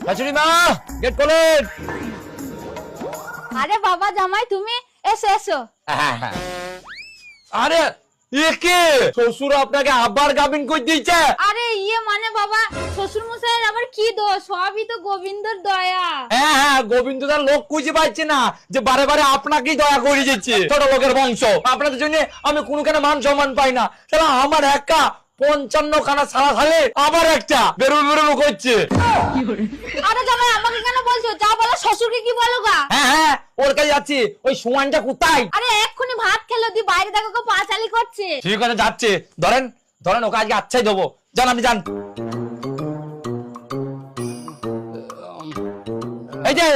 শাশুড়ি মা, গেট খোলেন। আরে বাবা জামাই তুমি এসো এসো। আরে একে শ্বশুর আপনাকে আবার গাবিন করে দিয়েছে। আরে মানে বাবা শ্বশুর মশাইয়ের আবার কি দোষ, সবই তো গোবিন্দর দয়া। হ্যাঁ, গোবিন্দ তার লোক খুঁজে পাচ্ছে না যে বারে বারে আপনাকেই দয়া করে দিচ্ছে। ছোট লোকের বংশ, আপনাদের জন্য আমি কোনো কেন মান সম্মান পাই না। তাহলে আমার একা 55 খানা ছাড়া খালে আবার একটা বেরোবো করছে। আরে জামাই আমাকে কেন বলছো, যা বলো শ্বশুরকে কি বলো গা। হ্যাঁ, ওর কাছে যাচ্ছি। ওই সুমানটা কোথায়? আরে এক্ষুনি ভাত খেলো দি, বাইরে দেখো কেউ পাঁচালি করছে। ঠিক আছে যাচ্ছে, ধরেন ওকে আজকে আচ্ছাই দেবো। যান আপনি যান। এই যে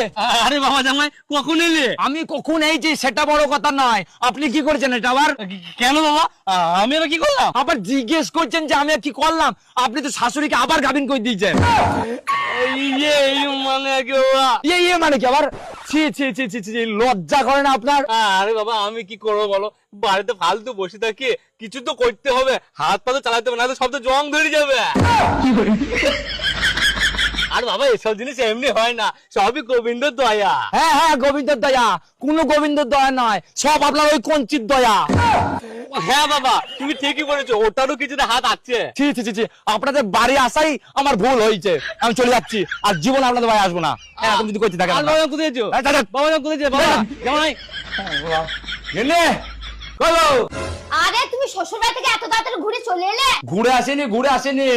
আরে বাবা জামাই কখন এলে? আমি কখন এইছি সেটা বড় কথা নয়, আপনি কি করেছেন এটা আবার? কেন বাবা, আমি আবার কি করলাম? আবার জিজ্ঞেস করছেন যে আমি কি করলাম? আপনি তো শাশুড়িকে আবার গাবিন করে দিয়েছেন। মানে কি বাবা? মানে কি আবার? ছি ছি ছি ছি ছি, লজ্জা করে না আপনার? আরে বাবা আমি কি করবো বলো, বাড়িতে ফালতু বসে থাকি, কিছু তো করতে হবে, হাত পা তো চালাতে হবে, না তো সব তো জং ধরে যাবে। আর বাবা এসব জিনিস এমনি হয় না, সবই গোবিন্দর দয়া। হ্যাঁ, গোবিন্দর দয়া। কোনো গোবিন্দর দয়া নয়, সব আপনার ওই কঞ্চিত দয়া। হ্যাঁ বাবা তুমি ঠিকই বলেছো, ওটারও কিছুটা হাত আছে। ছি ছি ছি ছি, আপনাদের বাড়ি আসাই আমার ভুল হয়েছে। আমি চলে যাচ্ছি, আর জীবন আপনাদের বাড়ি আসবো না। এরকম যদি করতে থাকেন। আর বাবা কোথায় যাচ্ছো? বাবা কোথায় যাচ্ছো? বাবা জামাই গেলে বলো। আরে তুমি শ্বশুর বাড়ি থেকে এত তাড়াতাড়ি ঘুরে চলে এলে? ঘুরে আসেনি,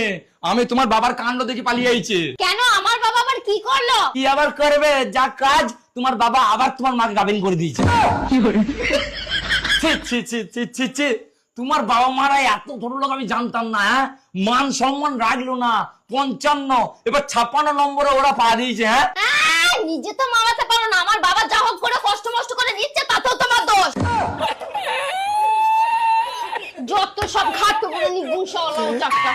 আমি তোমার বাবার কাণ্ড দেখে পালিয়ে আইছি। কেন, আমার বাবা আবার কি করলো? কি আবার করবে, যা কাজ তোমার বাবা আবার তোমার মাকে গাবিন করে দিয়েছে। ছি ছি ছি ছি ছি ছি, তোমার বাবা মারা এত ছোট লোক আমি জানতাম না। হ্যাঁ, মান সম্মান রাখলো না। 55 এবার 56 নম্বরে ওরা পা দিয়েছে। হ্যাঁ, নিজে তো মামাতে পারো না, আমার বাবা যা হোক করে কষ্ট মষ্ট করে দিচ্ছে তাতেও তোমার দোষ। যত সব ঘাট করে নিগুণ চাকরা।